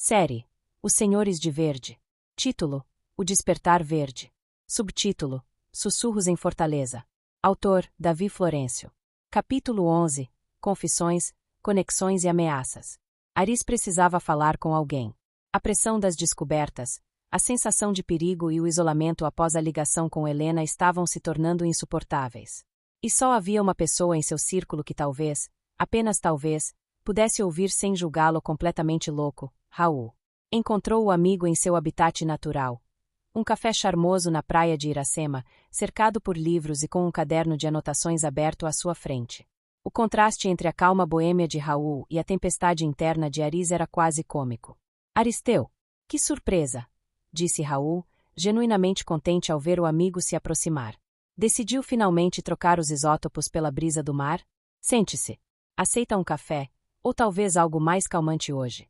Série: Os Senhores de Verde. Título: O Despertar Verde. Subtítulo: Sussurros em Fortaleza. Autor: Davi Florencio. Capítulo 11. Confissões, conexões e ameaças. Aris precisava falar com alguém. A pressão das descobertas, a sensação de perigo e o isolamento após a ligação com Helena estavam se tornando insuportáveis. E só havia uma pessoa em seu círculo que talvez, apenas talvez, pudesse ouvir sem julgá-lo completamente louco: Raul. Encontrou o amigo em seu habitat natural. Um café charmoso na praia de Iracema, cercado por livros e com um caderno de anotações aberto à sua frente. O contraste entre a calma boêmia de Raul e a tempestade interna de Aris era quase cômico. Aristeu, que surpresa! Disse Raul, genuinamente contente ao ver o amigo se aproximar. Decidiu finalmente trocar os isótopos pela brisa do mar? Sente-se. Aceita um café, ou talvez algo mais calmante hoje.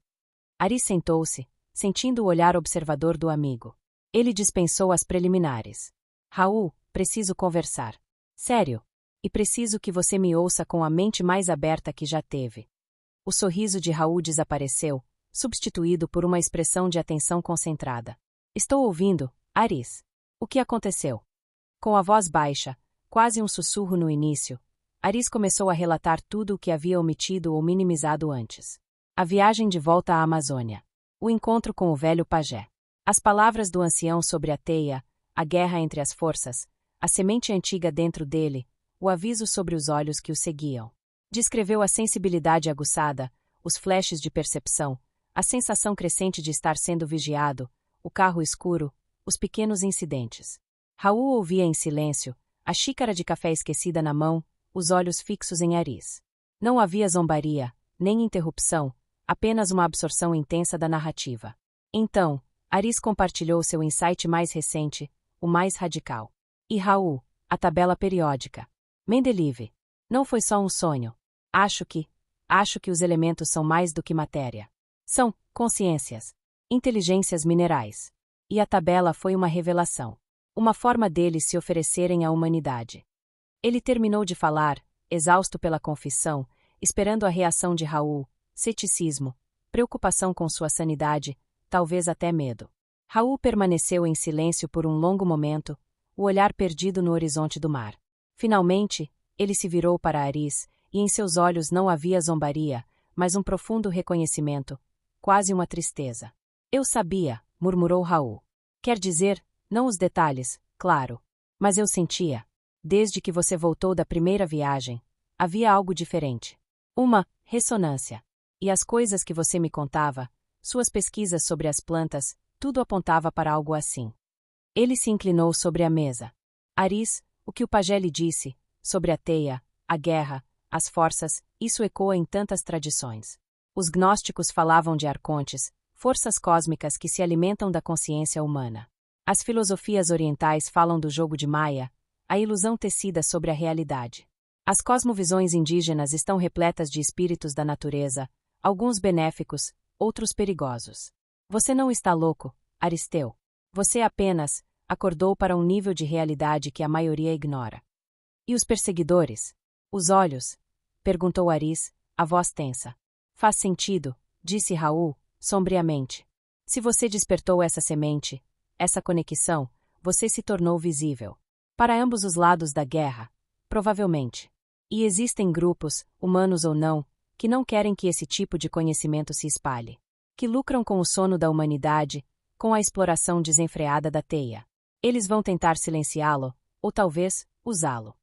Aris sentou-se, sentindo o olhar observador do amigo. Ele dispensou as preliminares. Raul, preciso conversar. Sério. E preciso que você me ouça com a mente mais aberta que já teve. O sorriso de Raul desapareceu, substituído por uma expressão de atenção concentrada. Estou ouvindo, Aris. O que aconteceu? Com a voz baixa, quase um sussurro no início, Aris começou a relatar tudo o que havia omitido ou minimizado antes. A viagem de volta à Amazônia. O encontro com o velho pajé. As palavras do ancião sobre a teia, a guerra entre as forças, a semente antiga dentro dele, o aviso sobre os olhos que o seguiam. Descreveu a sensibilidade aguçada, os flashes de percepção, a sensação crescente de estar sendo vigiado, o carro escuro, os pequenos incidentes. Raul ouvia em silêncio, a xícara de café esquecida na mão, os olhos fixos em Aris. Não havia zombaria, nem interrupção, apenas uma absorção intensa da narrativa. Então, Aris compartilhou seu insight mais recente, o mais radical. E Raul, a tabela periódica. Mendeleev. Não foi só um sonho. Acho que os elementos são mais do que matéria. São consciências, inteligências minerais. E a tabela foi uma revelação. Uma forma deles se oferecerem à humanidade. Ele terminou de falar, exausto pela confissão, esperando a reação de Raul, ceticismo, preocupação com sua sanidade, talvez até medo. Raul permaneceu em silêncio por um longo momento, o olhar perdido no horizonte do mar. Finalmente, ele se virou para Aris, e em seus olhos não havia zombaria, mas um profundo reconhecimento, quase uma tristeza. Eu sabia, murmurou Raul. Quer dizer, não os detalhes, claro. Mas eu sentia. Desde que você voltou da primeira viagem, havia algo diferente. Uma ressonância. E as coisas que você me contava, suas pesquisas sobre as plantas, tudo apontava para algo assim. Ele se inclinou sobre a mesa. Aris, o que o pajé lhe disse, sobre a teia, a guerra, as forças, isso ecoa em tantas tradições. Os gnósticos falavam de arcontes, forças cósmicas que se alimentam da consciência humana. As filosofias orientais falam do jogo de Maia, a ilusão tecida sobre a realidade. As cosmovisões indígenas estão repletas de espíritos da natureza, alguns benéficos, outros perigosos. Você não está louco, Aristeu. Você apenas acordou para um nível de realidade que a maioria ignora. E os perseguidores? Os olhos? Perguntou Aris, a voz tensa. Faz sentido, disse Raul, sombriamente. Se você despertou essa semente, essa conexão, você se tornou visível. Para ambos os lados da guerra, provavelmente. E existem grupos, humanos ou não, que não querem que esse tipo de conhecimento se espalhe. Que lucram com o sono da humanidade, com a exploração desenfreada da teia. Eles vão tentar silenciá-lo, ou talvez, usá-lo.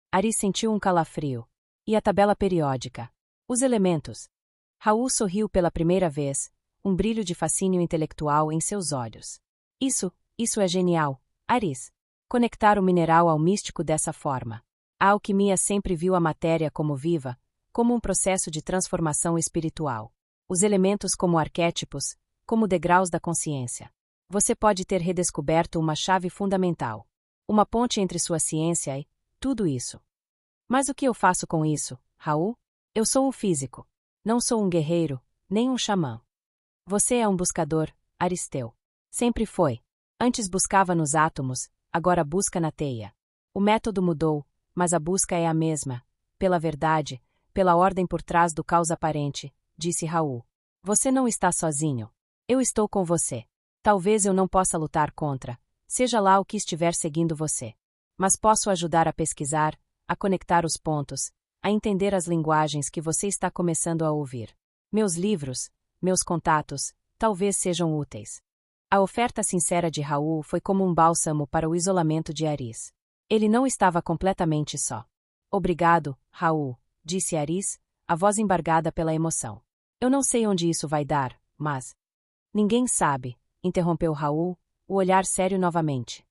Aris sentiu um calafrio. E a tabela periódica? Os elementos. Raul sorriu pela primeira vez, um brilho de fascínio intelectual em seus olhos. Isso é genial, Aris. Conectar o mineral ao místico dessa forma. A alquimia sempre viu a matéria como viva, como um processo de transformação espiritual. Os elementos como arquétipos, como degraus da consciência. Você pode ter redescoberto uma chave fundamental. Uma ponte entre sua ciência e tudo isso. Mas o que eu faço com isso, Raul? Eu sou um físico. Não sou um guerreiro, nem um xamã. Você é um buscador, Aristeu. Sempre foi. Antes buscava nos átomos, agora busca na teia. O método mudou, mas a busca é a mesma. Pela verdade, pela ordem por trás do caos aparente, disse Raul. Você não está sozinho. Eu estou com você. Talvez eu não possa lutar contra, seja lá o que estiver seguindo você. Mas posso ajudar a pesquisar, a conectar os pontos, a entender as linguagens que você está começando a ouvir. Meus livros, meus contatos, talvez sejam úteis. A oferta sincera de Raul foi como um bálsamo para o isolamento de Aris. Ele não estava completamente só. Obrigado, Raul, disse Aris, a voz embargada pela emoção. Eu não sei onde isso vai dar, mas... Ninguém sabe, interrompeu Raul, o olhar sério novamente.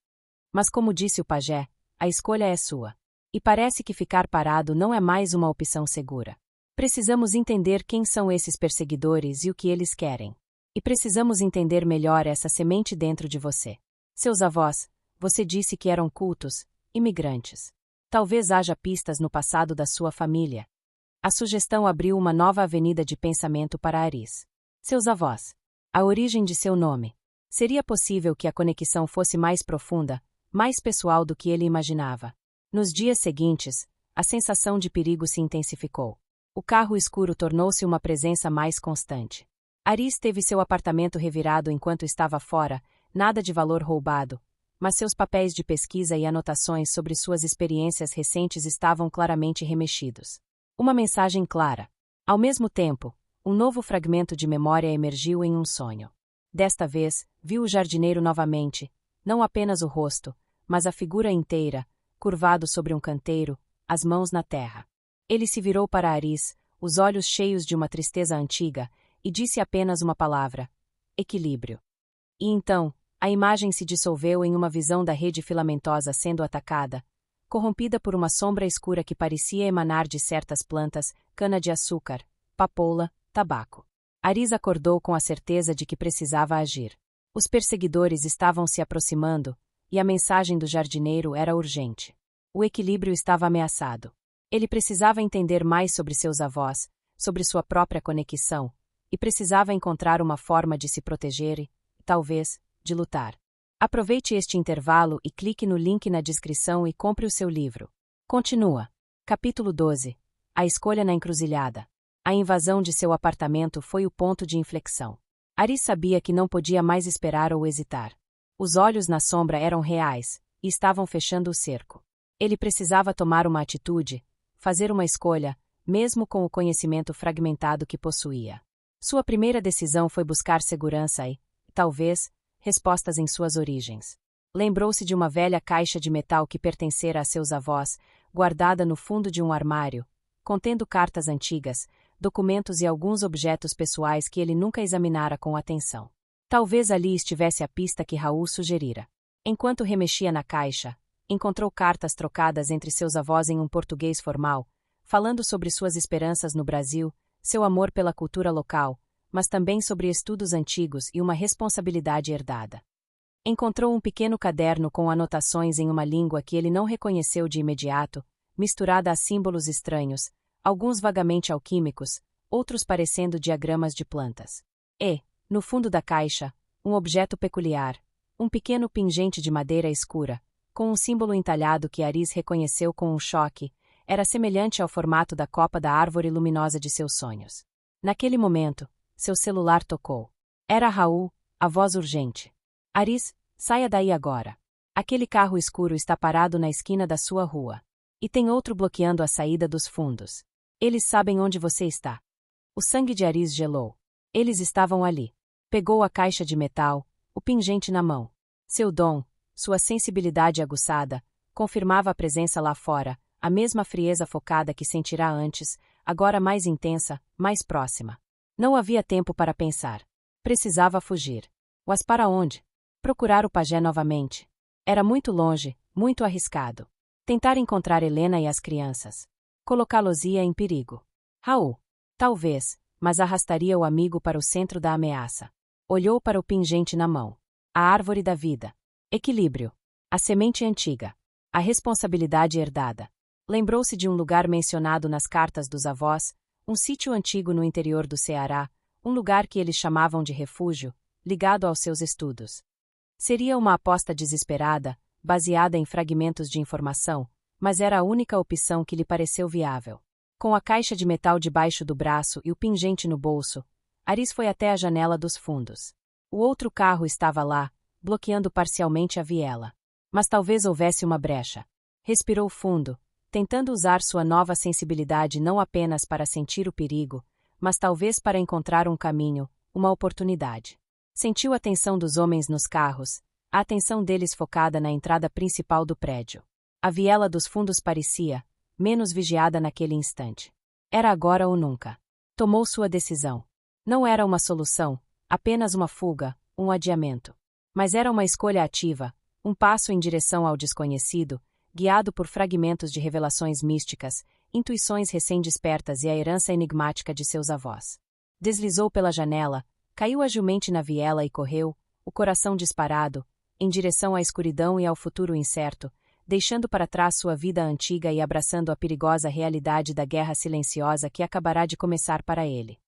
Mas como disse o pajé, a escolha é sua. E parece que ficar parado não é mais uma opção segura. Precisamos entender quem são esses perseguidores e o que eles querem. E precisamos entender melhor essa semente dentro de você. Seus avós, você disse que eram cultos, imigrantes. Talvez haja pistas no passado da sua família. A sugestão abriu uma nova avenida de pensamento para Aris. Seus avós. A origem de seu nome. Seria possível que a conexão fosse mais profunda, mais pessoal do que ele imaginava. Nos dias seguintes, a sensação de perigo se intensificou. O carro escuro tornou-se uma presença mais constante. Aris teve seu apartamento revirado enquanto estava fora, nada de valor roubado, mas seus papéis de pesquisa e anotações sobre suas experiências recentes estavam claramente remexidos. Uma mensagem clara. Ao mesmo tempo, um novo fragmento de memória emergiu em um sonho. Desta vez, viu o jardineiro novamente, não apenas o rosto, mas a figura inteira, curvado sobre um canteiro, as mãos na terra. Ele se virou para Aris, os olhos cheios de uma tristeza antiga, e disse apenas uma palavra: equilíbrio. E então, a imagem se dissolveu em uma visão da rede filamentosa sendo atacada, corrompida por uma sombra escura que parecia emanar de certas plantas, cana-de-açúcar, papoula, tabaco. Aris acordou com a certeza de que precisava agir. Os perseguidores estavam se aproximando, e a mensagem do jardineiro era urgente. O equilíbrio estava ameaçado. Ele precisava entender mais sobre seus avós, sobre sua própria conexão, e precisava encontrar uma forma de se proteger e, talvez, de lutar. Aproveite este intervalo e clique no link na descrição e compre o seu livro. Continua. Capítulo 12. A escolha na encruzilhada. A invasão de seu apartamento foi o ponto de inflexão. Aris sabia que não podia mais esperar ou hesitar. Os olhos na sombra eram reais, e estavam fechando o cerco. Ele precisava tomar uma atitude, fazer uma escolha, mesmo com o conhecimento fragmentado que possuía. Sua primeira decisão foi buscar segurança e, talvez, respostas em suas origens. Lembrou-se de uma velha caixa de metal que pertencera a seus avós, guardada no fundo de um armário, contendo cartas antigas, documentos e alguns objetos pessoais que ele nunca examinara com atenção. Talvez ali estivesse a pista que Raul sugerira. Enquanto remexia na caixa, encontrou cartas trocadas entre seus avós em um português formal, falando sobre suas esperanças no Brasil, seu amor pela cultura local, mas também sobre estudos antigos e uma responsabilidade herdada. Encontrou um pequeno caderno com anotações em uma língua que ele não reconheceu de imediato, misturada a símbolos estranhos, alguns vagamente alquímicos, outros parecendo diagramas de plantas. E, no fundo da caixa, um objeto peculiar, um pequeno pingente de madeira escura, com um símbolo entalhado que Aris reconheceu com um choque, era semelhante ao formato da copa da árvore luminosa de seus sonhos. Naquele momento, seu celular tocou. Era Raul, a voz urgente. Aris, saia daí agora. Aquele carro escuro está parado na esquina da sua rua. E tem outro bloqueando a saída dos fundos. Eles sabem onde você está. O sangue de Aris gelou. Eles estavam ali. Pegou a caixa de metal, o pingente na mão. Seu dom, sua sensibilidade aguçada, confirmava a presença lá fora, a mesma frieza focada que sentirá antes, agora mais intensa, mais próxima. Não havia tempo para pensar. Precisava fugir. Mas para onde? Procurar o pajé novamente. Era muito longe, muito arriscado. Tentar encontrar Helena e as crianças. Colocá-los-ia em perigo. Raul. Talvez, mas arrastaria o amigo para o centro da ameaça. Olhou para o pingente na mão. A árvore da vida. Equilíbrio. A semente antiga. A responsabilidade herdada. Lembrou-se de um lugar mencionado nas cartas dos avós, um sítio antigo no interior do Ceará, um lugar que eles chamavam de refúgio, ligado aos seus estudos. Seria uma aposta desesperada, baseada em fragmentos de informação, mas era a única opção que lhe pareceu viável. Com a caixa de metal debaixo do braço e o pingente no bolso, Aris foi até a janela dos fundos. O outro carro estava lá, bloqueando parcialmente a viela. Mas talvez houvesse uma brecha. Respirou fundo, tentando usar sua nova sensibilidade não apenas para sentir o perigo, mas talvez para encontrar um caminho, uma oportunidade. Sentiu a atenção dos homens nos carros, a atenção deles focada na entrada principal do prédio. A viela dos fundos parecia menos vigiada naquele instante. Era agora ou nunca. Tomou sua decisão. Não era uma solução, apenas uma fuga, um adiamento. Mas era uma escolha ativa, um passo em direção ao desconhecido, guiado por fragmentos de revelações místicas, intuições recém-despertas e a herança enigmática de seus avós. Deslizou pela janela, caiu agilmente na viela e correu, o coração disparado, em direção à escuridão e ao futuro incerto, deixando para trás sua vida antiga e abraçando a perigosa realidade da guerra silenciosa que acabará de começar para ele.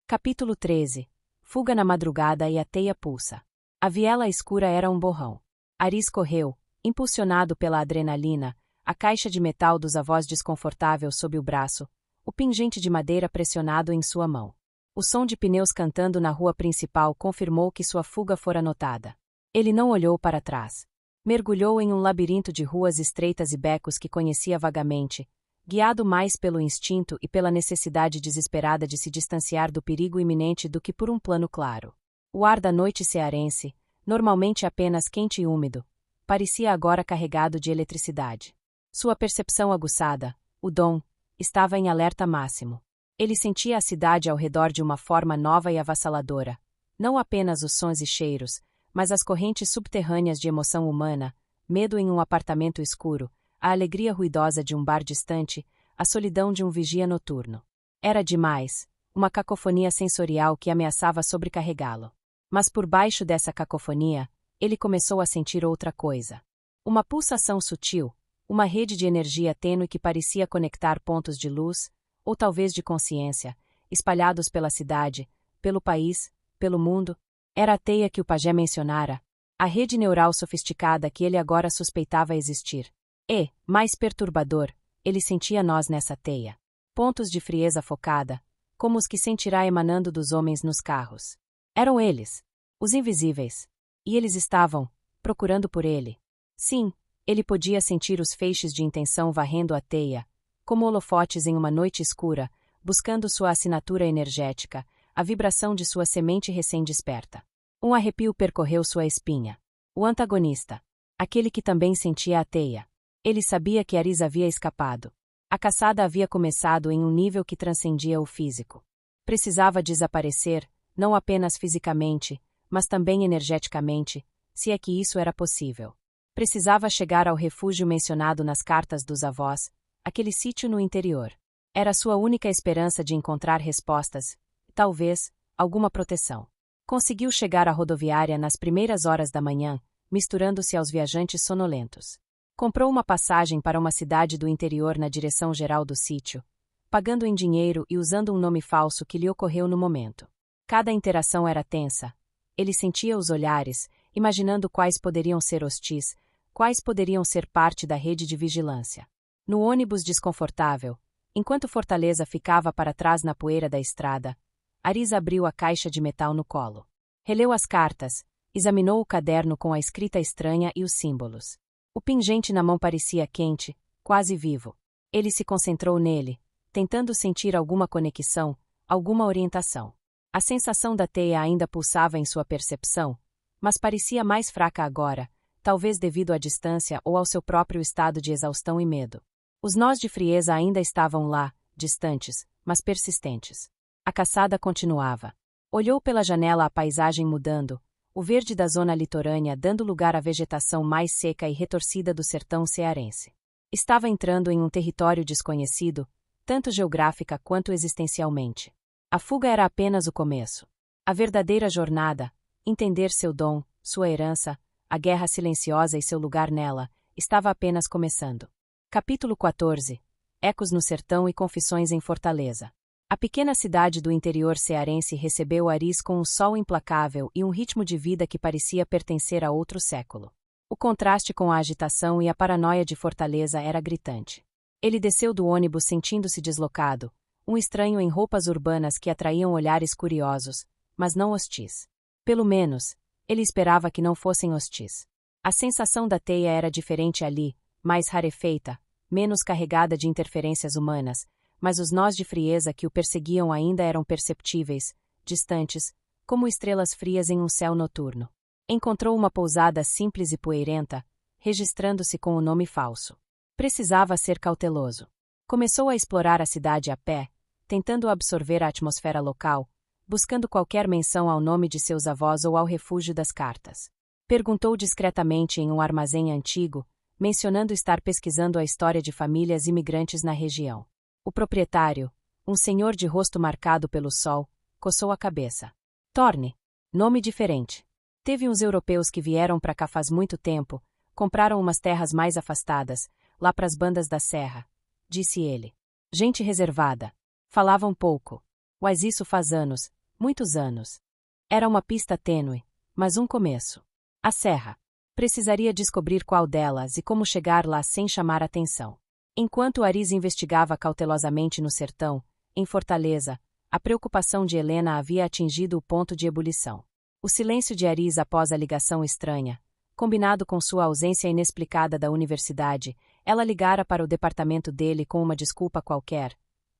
Capítulo 13. Fuga na madrugada e a teia pulsa. A viela escura era um borrão. Aris correu, impulsionado pela adrenalina, a caixa de metal dos avós desconfortável sob o braço, o pingente de madeira pressionado em sua mão. O som de pneus cantando na rua principal confirmou que sua fuga fora notada. Ele não olhou para trás. Mergulhou em um labirinto de ruas estreitas e becos que conhecia vagamente, guiado mais pelo instinto e pela necessidade desesperada de se distanciar do perigo iminente do que por um plano claro. O ar da noite cearense, normalmente apenas quente e úmido, parecia agora carregado de eletricidade. Sua percepção aguçada, o dom, estava em alerta máximo. Ele sentia a cidade ao redor de uma forma nova e avassaladora, não apenas os sons e cheiros, mas as correntes subterrâneas de emoção humana, medo em um apartamento escuro, a alegria ruidosa de um bar distante, a solidão de um vigia noturno. Era demais, uma cacofonia sensorial que ameaçava sobrecarregá-lo. Mas por baixo dessa cacofonia, ele começou a sentir outra coisa. Uma pulsação sutil, uma rede de energia tênue que parecia conectar pontos de luz, ou talvez de consciência, espalhados pela cidade, pelo país, pelo mundo. Era a teia que o pajé mencionara, a rede neural sofisticada que ele agora suspeitava existir. E, mais perturbador, ele sentia nós nessa teia. Pontos de frieza focada, como os que sentirá emanando dos homens nos carros. Eram eles, os invisíveis. E eles estavam procurando por ele. Sim, ele podia sentir os feixes de intenção varrendo a teia, como holofotes em uma noite escura, buscando sua assinatura energética, a vibração de sua semente recém-desperta. Um arrepio percorreu sua espinha. O antagonista. Aquele que também sentia a teia. Ele sabia que Aris havia escapado. A caçada havia começado em um nível que transcendia o físico. Precisava desaparecer, não apenas fisicamente, mas também energeticamente, se é que isso era possível. Precisava chegar ao refúgio mencionado nas cartas dos avós, aquele sítio no interior. Era sua única esperança de encontrar respostas, talvez, alguma proteção. Conseguiu chegar à rodoviária nas primeiras horas da manhã, misturando-se aos viajantes sonolentos. Comprou uma passagem para uma cidade do interior na direção geral do sítio, pagando em dinheiro e usando um nome falso que lhe ocorreu no momento. Cada interação era tensa. Ele sentia os olhares, imaginando quais poderiam ser hostis, quais poderiam ser parte da rede de vigilância. No ônibus desconfortável, enquanto Fortaleza ficava para trás na poeira da estrada, Aris abriu a caixa de metal no colo. Releu as cartas, examinou o caderno com a escrita estranha e os símbolos. O pingente na mão parecia quente, quase vivo. Ele se concentrou nele, tentando sentir alguma conexão, alguma orientação. A sensação da teia ainda pulsava em sua percepção, mas parecia mais fraca agora, talvez devido à distância ou ao seu próprio estado de exaustão e medo. Os nós de frieza ainda estavam lá, distantes, mas persistentes. A caçada continuava. Olhou pela janela a paisagem mudando, o verde da zona litorânea dando lugar à vegetação mais seca e retorcida do sertão cearense. Estava entrando em um território desconhecido, tanto geográfica quanto existencialmente. A fuga era apenas o começo. A verdadeira jornada, entender seu dom, sua herança, a guerra silenciosa e seu lugar nela, estava apenas começando. Capítulo 14. Ecos no sertão e confissões em Fortaleza. A pequena cidade do interior cearense recebeu Aris com um sol implacável e um ritmo de vida que parecia pertencer a outro século. O contraste com a agitação e a paranoia de Fortaleza era gritante. Ele desceu do ônibus sentindo-se deslocado, um estranho em roupas urbanas que atraíam olhares curiosos, mas não hostis. Pelo menos, ele esperava que não fossem hostis. A sensação da teia era diferente ali, mais rarefeita, menos carregada de interferências humanas, mas os nós de frieza que o perseguiam ainda eram perceptíveis, distantes, como estrelas frias em um céu noturno. Encontrou uma pousada simples e poeirenta, registrando-se com o nome falso. Precisava ser cauteloso. Começou a explorar a cidade a pé, tentando absorver a atmosfera local, buscando qualquer menção ao nome de seus avós ou ao refúgio das cartas. Perguntou discretamente em um armazém antigo, mencionando estar pesquisando a história de famílias imigrantes na região. O proprietário, um senhor de rosto marcado pelo sol, coçou a cabeça. Thorne. Nome diferente. Teve uns europeus que vieram para cá faz muito tempo, compraram umas terras mais afastadas, lá pras bandas da serra, disse ele. Gente reservada. Falavam pouco. Mas isso faz anos, muitos anos. Era uma pista tênue, mas um começo. A serra. Precisaria descobrir qual delas e como chegar lá sem chamar atenção. Enquanto Aris investigava cautelosamente no sertão, em Fortaleza, a preocupação de Helena havia atingido o ponto de ebulição. O silêncio de Aris após a ligação estranha, combinado com sua ausência inexplicada da universidade, ela ligara para o departamento dele com uma desculpa qualquer,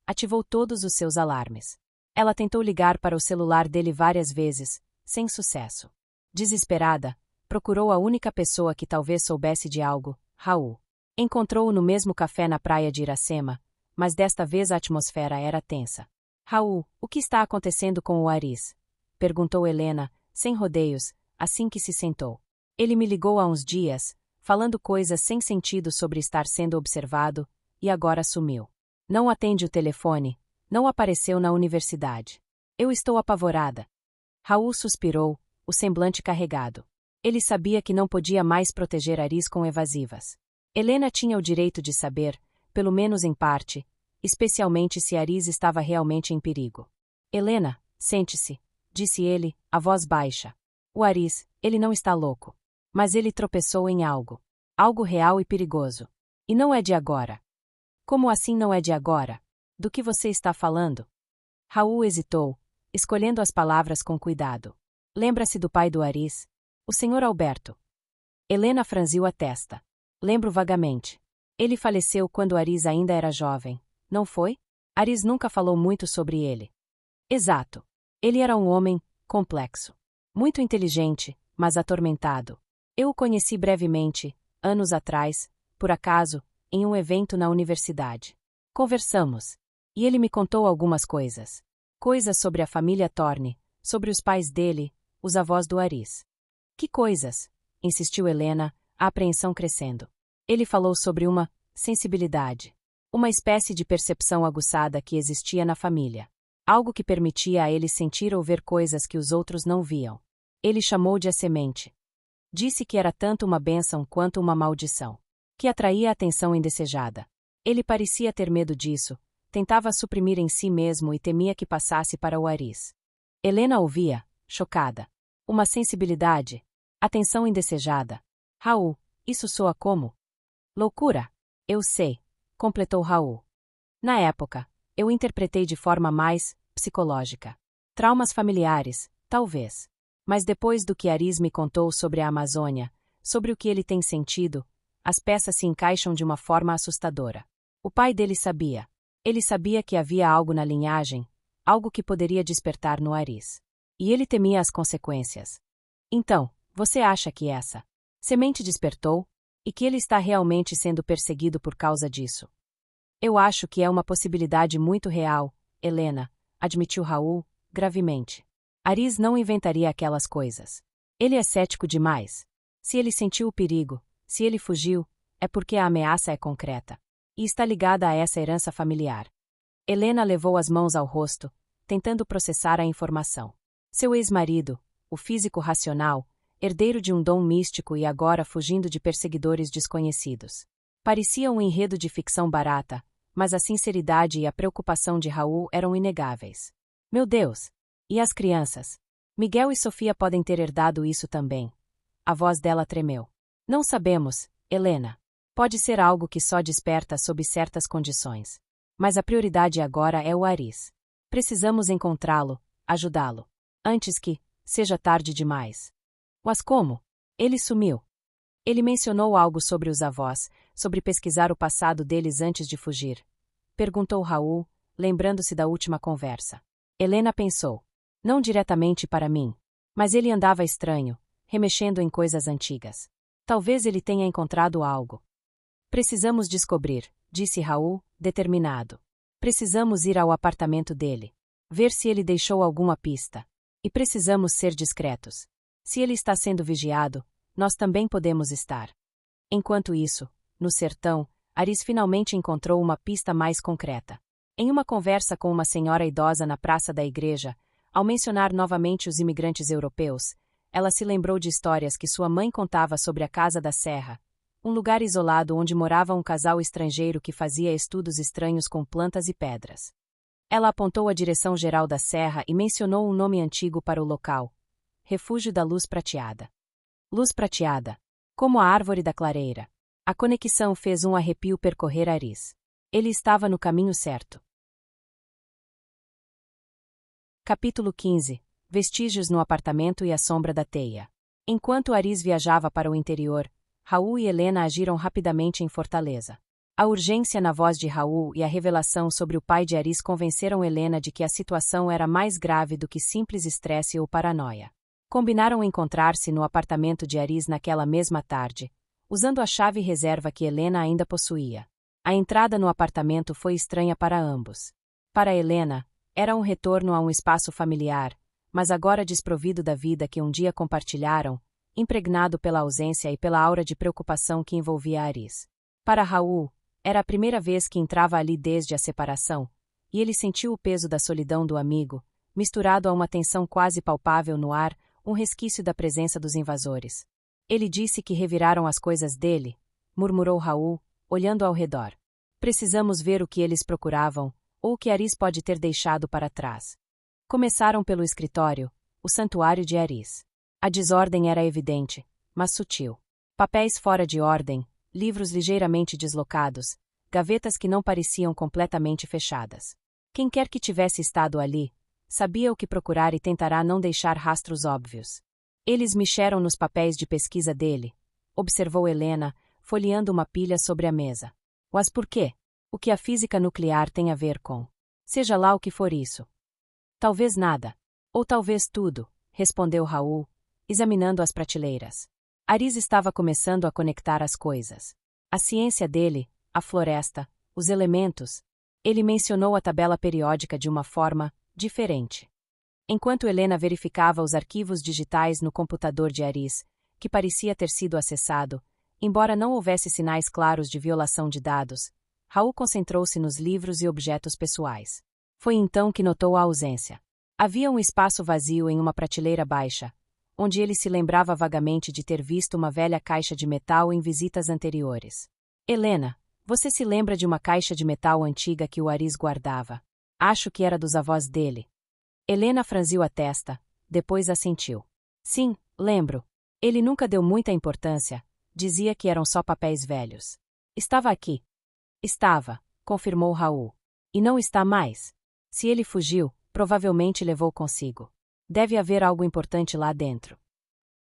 ativou todos os seus alarmes. Ela tentou ligar para o celular dele várias vezes, sem sucesso. Desesperada, procurou a única pessoa que talvez soubesse de algo, Raul. Encontrou-o no mesmo café na praia de Iracema, mas desta vez a atmosfera era tensa. Raul, o que está acontecendo com o Aris? Perguntou Helena, sem rodeios, assim que se sentou. Ele me ligou há uns dias, falando coisas sem sentido sobre estar sendo observado, e agora sumiu. Não atende o telefone, não apareceu na universidade. Eu estou apavorada. Raul suspirou, o semblante carregado. Ele sabia que não podia mais proteger Aris com evasivas. Helena tinha o direito de saber, pelo menos em parte, especialmente se Aris estava realmente em perigo. Helena, sente-se, disse ele, a voz baixa. O Aris, ele não está louco. Mas ele tropeçou em algo. Algo real e perigoso. E não é de agora. Como assim não é de agora? Do que você está falando? Raul hesitou, escolhendo as palavras com cuidado. Lembra-se do pai do Aris? O senhor Alberto. Helena franziu a testa. Lembro vagamente. Ele faleceu quando Aris ainda era jovem, não foi? Aris nunca falou muito sobre ele. Exato. Ele era um homem complexo. Muito inteligente, mas atormentado. Eu o conheci brevemente, anos atrás, por acaso, em um evento na universidade. Conversamos. E ele me contou algumas coisas. Coisas sobre a família Thorne, sobre os pais dele, os avós do Aris. Que coisas? Insistiu Helena, a apreensão crescendo. Ele falou sobre uma sensibilidade. Uma espécie de percepção aguçada que existia na família. Algo que permitia a ele sentir ou ver coisas que os outros não viam. Ele chamou de a semente. Disse que era tanto uma bênção quanto uma maldição. Que atraía a atenção indesejada. Ele parecia ter medo disso, tentava suprimir em si mesmo e temia que passasse para o Aris. Helena ouvia, chocada. Uma sensibilidade. Atenção indesejada. Raul, isso soa como? Loucura. Eu sei, completou Raul. Na época, eu interpretei de forma mais psicológica. Traumas familiares, talvez. Mas depois do que Aris me contou sobre a Amazônia, sobre o que ele tem sentido, as peças se encaixam de uma forma assustadora. O pai dele sabia. Ele sabia que havia algo na linhagem, algo que poderia despertar no Aris. E ele temia as consequências. Então, você acha que essa semente despertou? E que ele está realmente sendo perseguido por causa disso? Eu acho que é uma possibilidade muito real, Helena, admitiu Raul, gravemente. Aris não inventaria aquelas coisas. Ele é cético demais. Se ele sentiu o perigo, se ele fugiu, é porque a ameaça é concreta. E está ligada a essa herança familiar. Helena levou as mãos ao rosto, tentando processar a informação. Seu ex-marido, o físico racional, herdeiro de um dom místico e agora fugindo de perseguidores desconhecidos. Parecia um enredo de ficção barata, mas a sinceridade e a preocupação de Raul eram inegáveis. Meu Deus! E as crianças? Miguel e Sofia podem ter herdado isso também. A voz dela tremeu. Não sabemos, Helena. Pode ser algo que só desperta sob certas condições. Mas a prioridade agora é o Aris. Precisamos encontrá-lo, ajudá-lo. Antes que seja tarde demais. Mas como? Ele sumiu. Ele mencionou algo sobre os avós, sobre pesquisar o passado deles antes de fugir. Perguntou Raul, lembrando-se da última conversa. Helena pensou. Não diretamente para mim. Mas ele andava estranho, remexendo em coisas antigas. Talvez ele tenha encontrado algo. Precisamos descobrir, disse Raul, determinado. Precisamos ir ao apartamento dele. Ver se ele deixou alguma pista. E precisamos ser discretos. Se ele está sendo vigiado, nós também podemos estar. Enquanto isso, no sertão, Aris finalmente encontrou uma pista mais concreta. Em uma conversa com uma senhora idosa na praça da igreja, ao mencionar novamente os imigrantes europeus, ela se lembrou de histórias que sua mãe contava sobre a Casa da Serra, um lugar isolado onde morava um casal estrangeiro que fazia estudos estranhos com plantas e pedras. Ela apontou a direção geral da serra e mencionou um nome antigo para o local: Refúgio da Luz Prateada. Luz prateada. Como a árvore da clareira. A conexão fez um arrepio percorrer Aris. Ele estava no caminho certo. Capítulo 15. Vestígios no apartamento e a sombra da teia. Enquanto Aris viajava para o interior, Raul e Helena agiram rapidamente em Fortaleza. A urgência na voz de Raul e a revelação sobre o pai de Aris convenceram Helena de que a situação era mais grave do que simples estresse ou paranoia. Combinaram encontrar-se no apartamento de Aris naquela mesma tarde, usando a chave reserva que Helena ainda possuía. A entrada no apartamento foi estranha para ambos. Para Helena, era um retorno a um espaço familiar, mas agora desprovido da vida que um dia compartilharam, impregnado pela ausência e pela aura de preocupação que envolvia Aris. Para Raul, era a primeira vez que entrava ali desde a separação, e ele sentiu o peso da solidão do amigo, misturado a uma tensão quase palpável no ar, um resquício da presença dos invasores. Ele disse que reviraram as coisas dele, murmurou Raul, olhando ao redor. Precisamos ver o que eles procuravam, ou o que Aris pode ter deixado para trás. Começaram pelo escritório, o santuário de Aris. A desordem era evidente, mas sutil. Papéis fora de ordem, livros ligeiramente deslocados, gavetas que não pareciam completamente fechadas. Quem quer que tivesse estado ali, sabia o que procurar e tentará não deixar rastros óbvios. Eles mexeram nos papéis de pesquisa dele, observou Helena, folheando uma pilha sobre a mesa. Mas por quê? O que a física nuclear tem a ver com? Seja lá o que for isso. Talvez nada. Ou talvez tudo, respondeu Raul, examinando as prateleiras. Aris estava começando a conectar as coisas. A ciência dele, a floresta, os elementos. Ele mencionou a tabela periódica de uma forma diferente. Enquanto Helena verificava os arquivos digitais no computador de Aris, que parecia ter sido acessado, embora não houvesse sinais claros de violação de dados, Raul concentrou-se nos livros e objetos pessoais. Foi então que notou a ausência. Havia um espaço vazio em uma prateleira baixa, onde ele se lembrava vagamente de ter visto uma velha caixa de metal em visitas anteriores. Helena, você se lembra de uma caixa de metal antiga que o Aris guardava? Acho que era dos avós dele. Helena franziu a testa, depois assentiu. Sim, lembro. Ele nunca deu muita importância, dizia que eram só papéis velhos. Estava aqui. Estava, confirmou Raul. E não está mais. Se ele fugiu, provavelmente levou consigo. Deve haver algo importante lá dentro.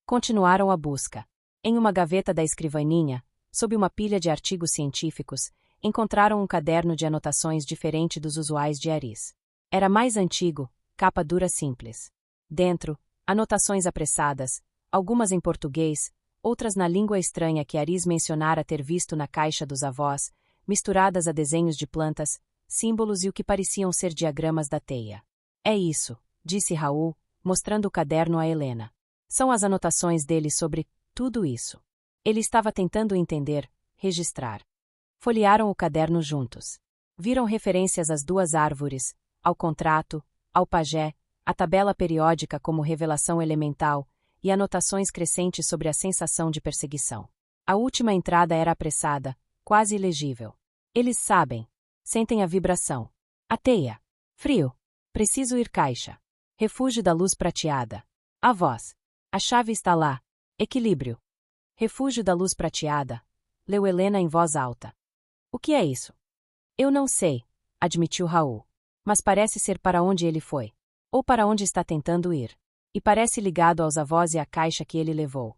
Continuaram a busca. Em uma gaveta da escrivaninha, sob uma pilha de artigos científicos, encontraram um caderno de anotações diferente dos usuais de Aris. Era mais antigo, capa dura simples. Dentro, anotações apressadas, algumas em português, outras na língua estranha que Aris mencionara ter visto na caixa dos avós, misturadas a desenhos de plantas, símbolos e o que pareciam ser diagramas da teia. É isso, disse Raul, mostrando o caderno a Helena. São as anotações dele sobre tudo isso. Ele estava tentando entender, registrar. Folhearam o caderno juntos. Viram referências às duas árvores, ao contrato, ao pajé, a tabela periódica como revelação elemental e anotações crescentes sobre a sensação de perseguição. A última entrada era apressada, quase ilegível. Eles sabem. Sentem a vibração. A teia. Frio. Preciso ir caixa. Refúgio da luz prateada. A voz. A chave está lá. Equilíbrio. Refúgio da luz prateada. Leu Helena em voz alta. O que é isso? Eu não sei, admitiu Raul. Mas parece ser para onde ele foi. Ou para onde está tentando ir. E parece ligado aos avós e à caixa que ele levou.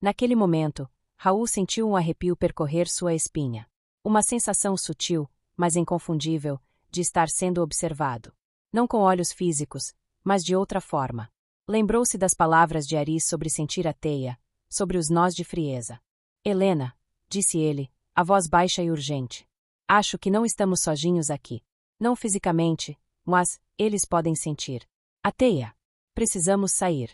Naquele momento, Raul sentiu um arrepio percorrer sua espinha. Uma sensação sutil, mas inconfundível, de estar sendo observado. Não com olhos físicos, mas de outra forma. Lembrou-se das palavras de Aris sobre sentir a teia, sobre os nós de frieza. Helena, disse ele, a voz baixa e urgente. Acho que não estamos sozinhos aqui. Não fisicamente, mas eles podem sentir. A teia. Precisamos sair.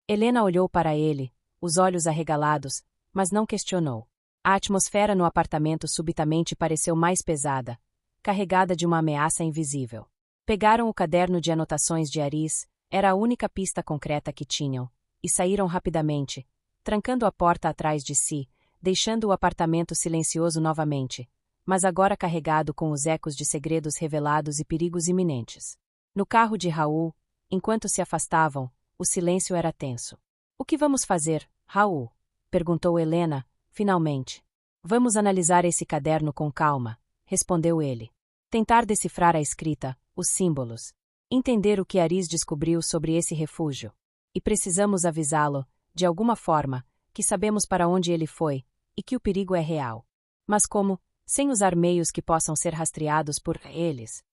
Helena olhou para ele, os olhos arregalados, mas não questionou. A atmosfera no apartamento subitamente pareceu mais pesada, carregada de uma ameaça invisível. Pegaram o caderno de anotações de Aris, era a única pista concreta que tinham, e saíram rapidamente, trancando a porta atrás de si, deixando o apartamento silencioso novamente, mas agora carregado com os ecos de segredos revelados e perigos iminentes. No carro de Raul, enquanto se afastavam, o silêncio era tenso. O que vamos fazer, Raul? Perguntou Helena, finalmente. Vamos analisar esse caderno com calma, respondeu ele. Tentar decifrar a escrita, os símbolos. Entender o que Aris descobriu sobre esse refúgio. E precisamos avisá-lo, de alguma forma, que sabemos para onde ele foi, e que o perigo é real. Mas como, sem usar meios que possam ser rastreados por eles?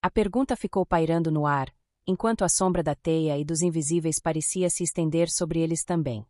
A pergunta ficou pairando no ar, enquanto a sombra da teia e dos invisíveis parecia se estender sobre eles também.